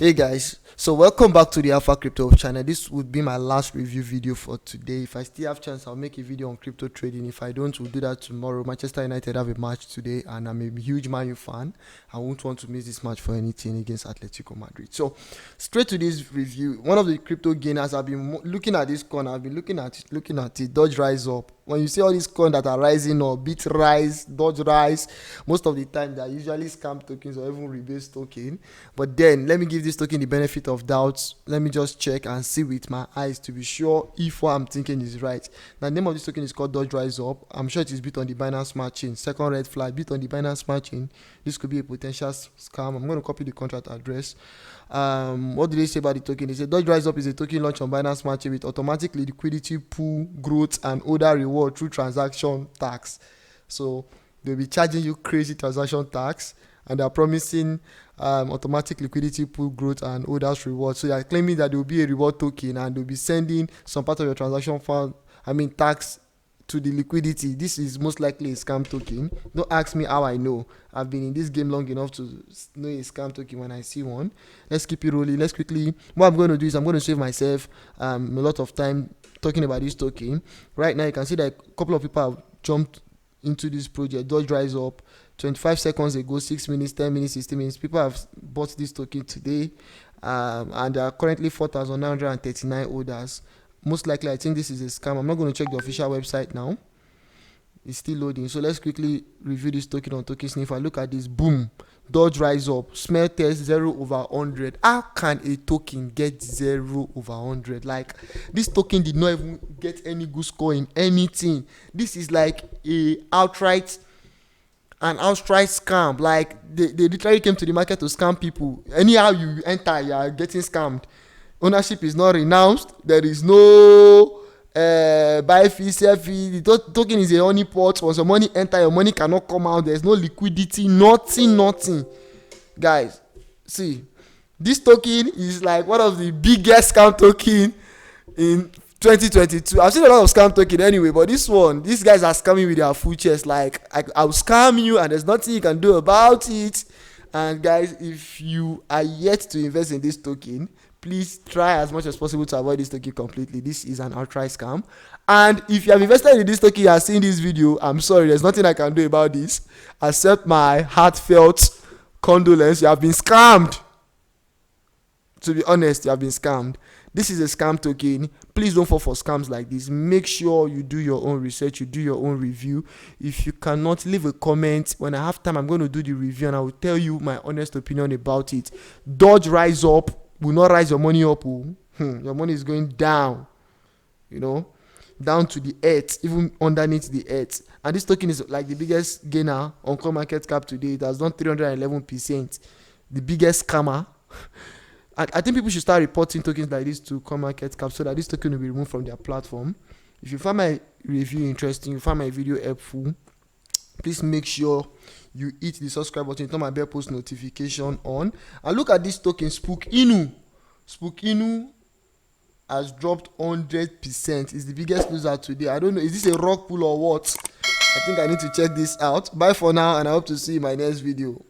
Hey guys, so welcome back to the Alpha Crypto channel. This would be my last review video for today. If I still have chance, I'll make a video on crypto trading. If I don't, we'll do that tomorrow. Manchester United have a match today and I'm a huge Man U fan. I won't want to miss this match for anything against Atletico Madrid. So straight to this review. One of the crypto gainers, I've been looking at this coin. I've been looking at it. Doge Rise Up. When you see all these coins that are rising or Bit Rise, Doge Rise, most of the time they are usually scam tokens or even rebase token. But then let me give this token the benefit of doubt. Let me just check and see with my eyes to be sure if what I'm thinking is right. The name of this token is called Doge Rise Up. I'm sure it is built on the Binance Smart Chain. Second red flag, built on the Binance Smart Chain. This could be a potential scam. I'm going to copy the contract address. What do they say about the token? They say Doge Rise Up is a token launched on Binance Smart Chain with automatic liquidity, pool, growth, and other reward through transaction tax. So they'll be charging you crazy transaction tax, and they're promising automatic liquidity, pool, growth, and others reward. So you're claiming that there will be a reward token, and they'll be sending some part of your transaction fund, tax to the liquidity. This is most likely a scam token. Don't ask me how I know. I've been in this game long enough to know a scam token when I see one. Let's keep it rolling. Let's quickly, what I'm going to do is I'm going to save myself a lot of time talking about this token. Right now you can see that a couple of people have jumped into this project. Doge Rise Up 25 seconds ago, 6 minutes, 10 minutes, 16 minutes. People have bought this token today, and there are currently 4,939 orders. Most likely, I think this is a scam. I'm not going to check the official website now. It's still loading. So let's quickly review this token on Token Sniffer. Look at this. Boom. Doge Rise Up. Smell test 0/100. How can a token get 0/100? Like, this token did not even get any good score in anything. This is like an outright scam. Like, they literally came to the market to scam people. Anyhow you enter, you are getting scammed. Ownership is not renounced. There is no buy fee, sell fee. The token is a honeypot. Once your money enter, your money cannot come out. There's no liquidity, nothing. Guys, see, this token is like one of the biggest scam token in 2022. I've seen a lot of scam token anyway, but these guys are scamming with their full chest. Like, I'll scam you and there's nothing you can do about it. And guys, if you are yet to invest in this token, please try as much as possible to avoid this token completely. This is an outright scam. And if you have invested in this token, you are seeing this video, I'm sorry, there's nothing I can do about this except my heartfelt condolence. You have been scammed. To be honest, you have been scammed. This is a scam token. Please don't fall for scams like this. Make sure you do your own research, you do your own review. If you cannot, leave a comment. When I have time, I'm going to do the review and I will tell you my honest opinion about it. Doge Rise Up will not rise your money up. Your money is going down, down to the earth, even underneath the earth. And this token is like the biggest gainer on coinmarketcap today. It has done 311%. The biggest scammer. I think people should start reporting tokens like this to coinmarketcap so that this token will be removed from their platform. If you find my review interesting, you find my video helpful, please make sure you hit the subscribe button, turn my bell post notification on, and look at this token, Spook Inu. Spook Inu has dropped 100%. It's the biggest loser today. I don't know, is this a rock pull or what? I think I need to check this out. Bye for now, and I hope to see you in my next video.